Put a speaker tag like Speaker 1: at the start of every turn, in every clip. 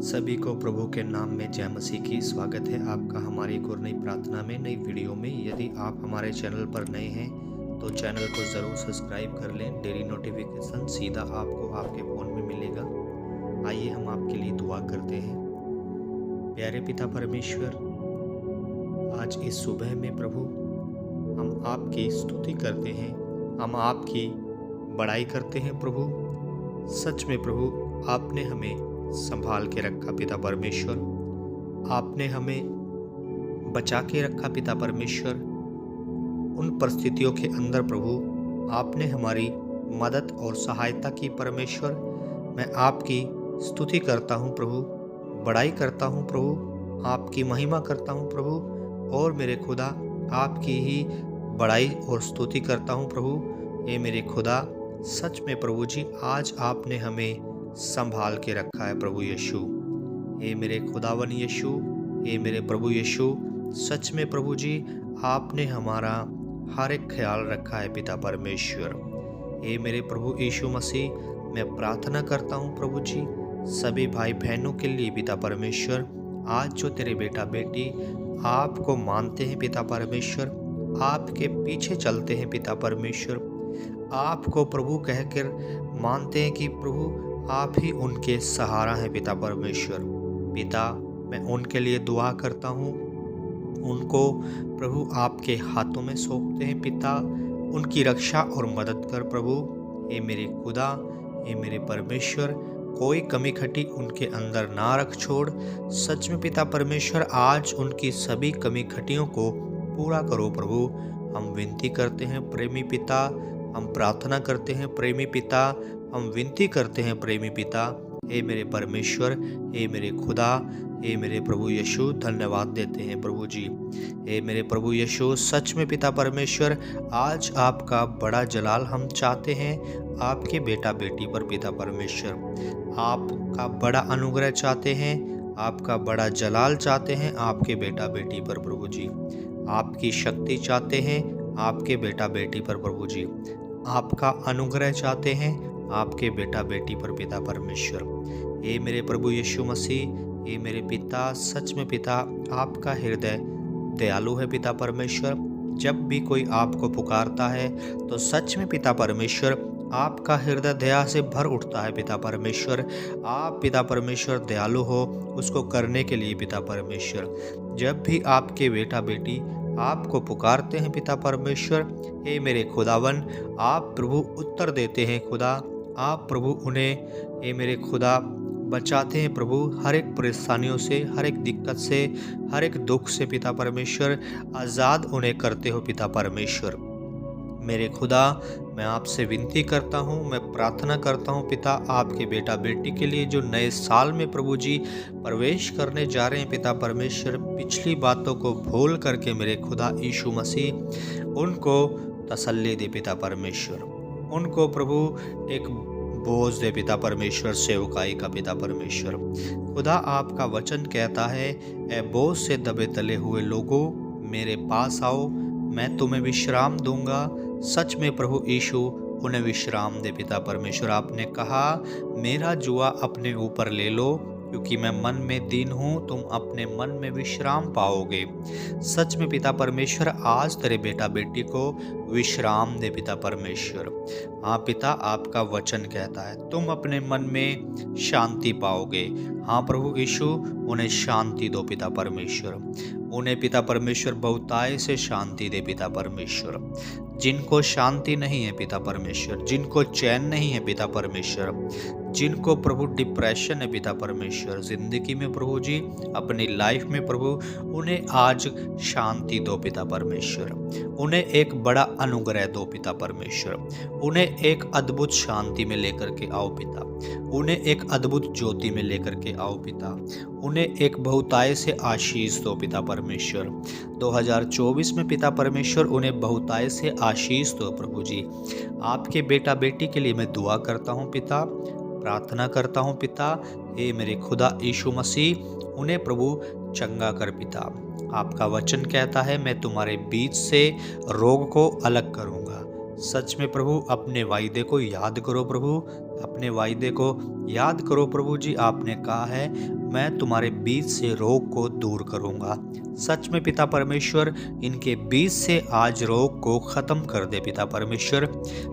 Speaker 1: सभी को प्रभु के नाम में जय मसीह की स्वागत है आपका हमारी एक और नई प्रार्थना में, नई वीडियो में। यदि आप हमारे चैनल पर नए हैं तो चैनल को ज़रूर सब्सक्राइब कर लें। डेली नोटिफिकेशन सीधा आपको आपके फ़ोन में मिलेगा। आइए हम आपके लिए दुआ करते हैं। प्यारे पिता परमेश्वर, आज इस सुबह में प्रभु हम आपकी स्तुति करते हैं, हम आपकी बड़ाई करते हैं प्रभु। सच में प्रभु आपने हमें संभाल के रखा पिता परमेश्वर, आपने हमें बचा के रखा पिता परमेश्वर। उन परिस्थितियों के अंदर प्रभु आपने हमारी मदद और सहायता की परमेश्वर। मैं आपकी स्तुति करता हूँ प्रभु, बड़ाई करता हूँ प्रभु, आपकी महिमा करता हूँ प्रभु। और मेरे खुदा आपकी ही बड़ाई और स्तुति करता हूँ प्रभु। ये मेरे खुदा, सच में प्रभु जी आज आपने हमें संभाल के रखा है प्रभु यीशु। हे मेरे खुदावन यीशु, हे मेरे प्रभु यीशु, सच में प्रभु जी आपने हमारा हर एक ख्याल रखा है पिता परमेश्वर। हे मेरे प्रभु यीशु मसीह, मैं प्रार्थना करता हूँ प्रभु जी सभी भाई बहनों के लिए पिता परमेश्वर। आज जो तेरे बेटा बेटी आपको मानते हैं पिता परमेश्वर, आपके पीछे चलते हैं पिता परमेश्वर, आपको प्रभु कहकर मानते हैं कि प्रभु आप ही उनके सहारा हैं पिता परमेश्वर। पिता, मैं उनके लिए दुआ करता हूँ, उनको प्रभु आपके हाथों में सौंपते हैं पिता। उनकी रक्षा और मदद कर प्रभु। हे मेरे खुदा, हे मेरे परमेश्वर, कोई कमी खटी उनके अंदर ना रख छोड़। सच में पिता परमेश्वर आज उनकी सभी कमी खटियों को पूरा करो प्रभु। हम विनती करते हैं प्रेमी पिता, हम प्रार्थना करते हैं प्रेमी पिता, हम विनती करते हैं प्रेमी पिता। हे मेरे परमेश्वर, हे मेरे खुदा, हे मेरे प्रभु यीशु, धन्यवाद देते हैं प्रभु जी। हे मेरे प्रभु यीशु, सच में पिता परमेश्वर आज आपका बड़ा जलाल हम चाहते हैं आपके बेटा बेटी पर पिता परमेश्वर। आपका बड़ा अनुग्रह चाहते हैं, आपका बड़ा जलाल चाहते हैं आपके बेटा बेटी पर प्रभु जी। आपकी शक्ति चाहते हैं आपके बेटा बेटी पर प्रभु जी। आपका अनुग्रह चाहते हैं आपके बेटा बेटी पर पिता परमेश्वर। हे मेरे प्रभु यीशु मसीह, हे मेरे पिता, सच में पिता आपका हृदय दयालु है पिता परमेश्वर। जब भी कोई आपको पुकारता है तो सच में पिता परमेश्वर आपका हृदय दया से भर उठता है पिता परमेश्वर। आप पिता परमेश्वर दयालु हो उसको करने के लिए पिता परमेश्वर। जब भी आपके बेटा बेटी आपको पुकारते हैं पिता परमेश्वर, हे मेरे खुदावन, आप प्रभु उत्तर देते हैं खुदा। आप प्रभु उन्हें हे मेरे खुदा बचाते हैं प्रभु हर एक परेशानियों से, हर एक दिक्कत से, हर एक दुख से पिता परमेश्वर। आज़ाद उन्हें करते हो पिता परमेश्वर। मेरे खुदा, मैं आपसे विनती करता हूँ, मैं प्रार्थना करता हूँ पिता आपके बेटा बेटी के लिए जो नए साल में प्रभु जी प्रवेश करने जा रहे हैं पिता परमेश्वर। पिछली बातों को भूल करके मेरे खुदा यीशु मसीह उनको तसल्ली दे पिता परमेश्वर। उनको प्रभु एक बोझ दे पिता परमेश्वर, सेवकाई का पिता परमेश्वर। खुदा आपका वचन कहता है, ए बोझ से दबे तले हुए लोगों मेरे पास आओ, मैं तुम्हें विश्राम दूंगा। सच में प्रभु यीशु उन्हें विश्राम दे पिता परमेश्वर। आपने कहा मेरा जुआ अपने ऊपर ले लो क्योंकि मैं मन में दीन हूँ, तुम अपने मन में विश्राम पाओगे। सच में पिता परमेश्वर आज तेरे बेटा बेटी को विश्राम दे पिता परमेश्वर। हाँ पिता, आपका वचन कहता है तुम अपने मन में शांति पाओगे। हाँ प्रभु यीशु, उन्हें शांति दो पिता परमेश्वर। उन्हें पिता परमेश्वर बहुतायत से शांति दे पिता परमेश्वर। जिनको शांति नहीं है पिता परमेश्वर, जिनको चैन नहीं है पिता परमेश्वर, जिनको प्रभु डिप्रेशन है पिता परमेश्वर जिंदगी में प्रभु जी, अपनी लाइफ में प्रभु, उन्हें आज शांति दो पिता परमेश्वर। उन्हें एक बड़ा अनुग्रह दो पिता परमेश्वर। उन्हें एक अद्भुत शांति में लेकर के आओ पिता। उन्हें एक अद्भुत ज्योति में लेकर के आओ पिता। उन्हें एक बहुतायत से आशीष दो पिता परमेश्वर। 2024 में पिता परमेश्वर उन्हें बहुतायत से आशीष दो प्रभु जी। आपके बेटा बेटी के लिए मैं दुआ करता हूँ पिता, प्रार्थना करता हूँ पिता। हे मेरे खुदा यीशु मसीह, उन्हें प्रभु चंगा कर पिता। आपका वचन कहता है मैं तुम्हारे बीच से रोग को अलग करूँगा। सच में प्रभु अपने वायदे को याद करो प्रभु, अपने वायदे को याद करो प्रभु जी। आपने कहा है मैं तुम्हारे बीच से रोग को दूर करूंगा। सच में पिता परमेश्वर, इनके बीच से आज रोग को खत्म कर दे पिता परमेश्वर।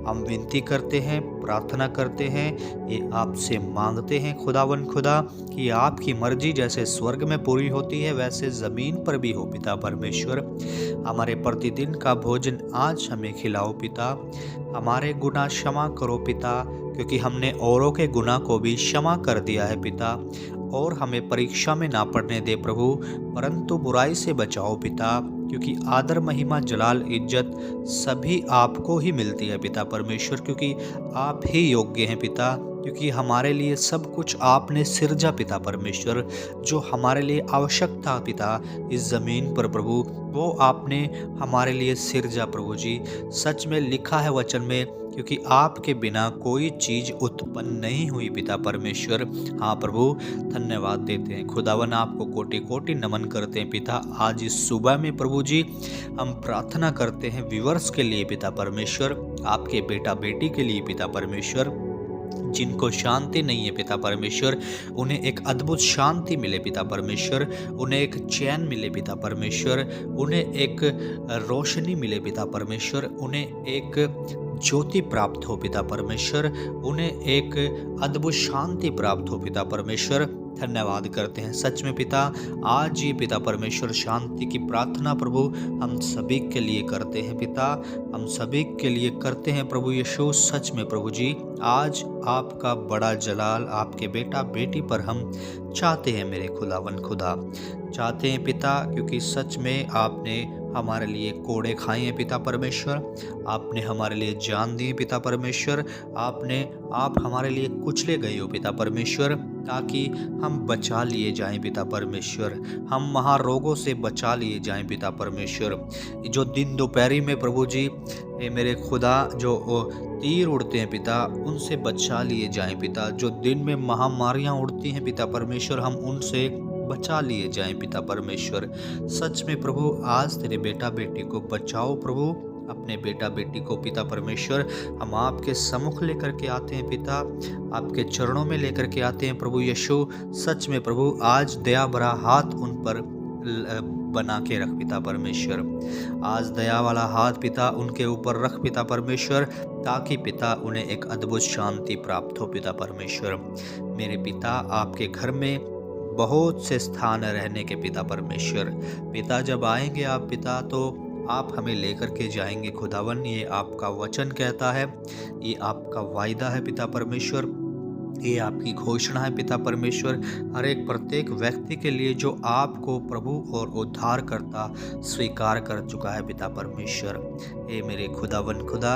Speaker 1: हम विनती करते हैं, प्रार्थना करते हैं, ये आपसे मांगते हैं खुदावन खुदा कि आपकी मर्जी जैसे स्वर्ग में पूरी होती है वैसे ज़मीन पर भी हो पिता परमेश्वर। हमारे प्रतिदिन का भोजन आज हमें खिलाओ पिता। हमारे गुनाह क्षमा करो पिता, क्योंकि हमने औरों के गुनाह को भी क्षमा कर दिया है पिता। और हमें परीक्षा में ना पड़ने दे प्रभु, परंतु बुराई से बचाओ पिता, क्योंकि आदर महिमा जलाल इज्जत सभी आपको ही मिलती है पिता परमेश्वर, क्योंकि आप ही योग्य हैं पिता। क्योंकि हमारे लिए सब कुछ आपने सिरजा पिता परमेश्वर, जो हमारे लिए आवश्यक था पिता इस ज़मीन पर प्रभु, वो आपने हमारे लिए सिरजा प्रभु जी। सच में लिखा है वचन में, क्योंकि आपके बिना कोई चीज़ उत्पन्न नहीं हुई पिता परमेश्वर। हाँ प्रभु, धन्यवाद देते हैं खुदावन, आपको कोटि कोटि नमन करते हैं पिता। आज इस सुबह में प्रभु जी हम प्रार्थना करते हैं व्यूअर्स के लिए पिता परमेश्वर, आपके बेटा बेटी के लिए पिता परमेश्वर, जिनको शांति नहीं है पिता परमेश्वर, उन्हें एक अद्भुत शांति मिले पिता परमेश्वर, उन्हें एक चैन मिले पिता परमेश्वर, उन्हें एक रोशनी मिले पिता परमेश्वर, उन्हें एक ज्योति प्राप्त हो पिता परमेश्वर, उन्हें एक अद्भुत शांति प्राप्त हो पिता परमेश्वर। धन्यवाद करते हैं सच में पिता। आज ये पिता परमेश्वर शांति की प्रार्थना प्रभु हम सभी के लिए करते हैं पिता, हम सभी के लिए करते हैं प्रभु यीशु। सच में प्रभु जी, आज आपका बड़ा जलाल आपके बेटा बेटी पर हम चाहते हैं मेरे खुदावन खुदा, चाहते हैं पिता, क्योंकि सच में आपने हमारे लिए कोड़े खाए हैं पिता परमेश्वर, आपने हमारे लिए जान दी पिता परमेश्वर, आप हमारे लिए कुचले गए हो पिता परमेश्वर, ताकि हम बचा लिए जाएं पिता परमेश्वर, हम महारोगों से बचा लिए जाएं पिता परमेश्वर। जो दिन दोपहरी में प्रभु जी मेरे खुदा जो तीर उड़ते हैं पिता, उनसे बचा लिए जाएं पिता। जो दिन में महामारियां उड़ती हैं पिता परमेश्वर, हम उनसे बचा लिए जाएं पिता परमेश्वर। सच में प्रभु, आज तेरे बेटा बेटी को बचाओ प्रभु, अपने बेटा बेटी को पिता परमेश्वर हम आपके सम्मुख लेकर के आते हैं पिता, आपके चरणों में लेकर के आते हैं प्रभु यीशु। सच में प्रभु, आज दया भरा हाथ उन पर बना के रख पिता परमेश्वर, आज दया वाला हाथ पिता उनके ऊपर रख पिता परमेश्वर, ताकि पिता उन्हें एक अद्भुत शांति प्राप्त हो पिता परमेश्वर। मेरे पिता, आपके घर में बहुत से स्थान रहने के पिता परमेश्वर, पिता जब आएंगे आप पिता, तो आप हमें लेकर के जाएंगे खुदावन, ये आपका वचन कहता है, ये आपका वायदा है पिता परमेश्वर, ये आपकी घोषणा है पिता परमेश्वर। हर एक प्रत्येक व्यक्ति के लिए जो आपको प्रभु और उद्धारकर्ता स्वीकार कर चुका है पिता परमेश्वर। ये मेरे खुदावन खुदा,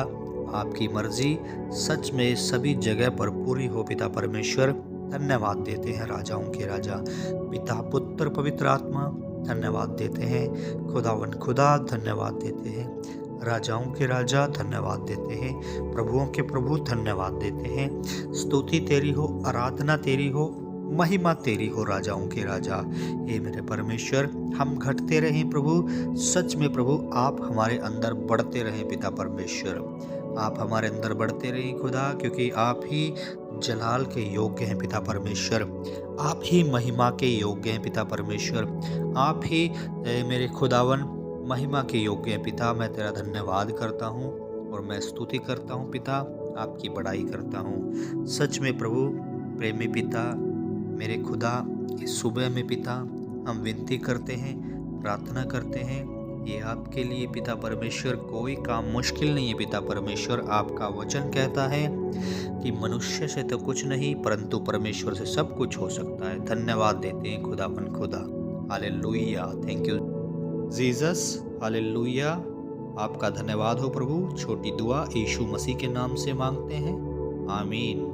Speaker 1: आपकी मर्जी सच में सभी जगह पर पूरी हो पिता परमेश्वर। धन्यवाद देते हैं राजाओं के राजा पिता पुत्र पवित्र आत्मा, धन्यवाद देते हैं खुदावन खुदा, धन्यवाद देते हैं राजाओं के राजा, धन्यवाद देते हैं प्रभुओं के प्रभु, धन्यवाद देते हैं। स्तुति तेरी हो, आराधना तेरी हो, महिमा तेरी हो राजाओं के राजा। हे मेरे परमेश्वर, हम घटते रहें प्रभु, सच में प्रभु आप हमारे अंदर बढ़ते रहें पिता परमेश्वर, आप हमारे अंदर बढ़ते रहें खुदा, क्योंकि आप ही जलाल के योग्य हैं पिता परमेश्वर, आप ही महिमा के योग्य हैं पिता परमेश्वर, आप ही मेरे खुदावन महिमा के योग्य हैं पिता। मैं तेरा धन्यवाद करता हूँ और मैं स्तुति करता हूँ पिता, आपकी बड़ाई करता हूँ। सच में प्रभु प्रेमी पिता, मेरे खुदा, इस सुबह में पिता हम विनती करते हैं, प्रार्थना करते हैं, ये आपके लिए पिता परमेश्वर कोई काम मुश्किल नहीं है पिता परमेश्वर। आपका वचन कहता है कि मनुष्य से तो कुछ नहीं, परंतु परमेश्वर से सब कुछ हो सकता है। धन्यवाद देते हैं खुदावन खुदा। Hallelujah, thank you Jesus, hallelujah. आपका धन्यवाद हो प्रभु। छोटी दुआ यीशु मसीह के नाम से मांगते हैं, आमीन।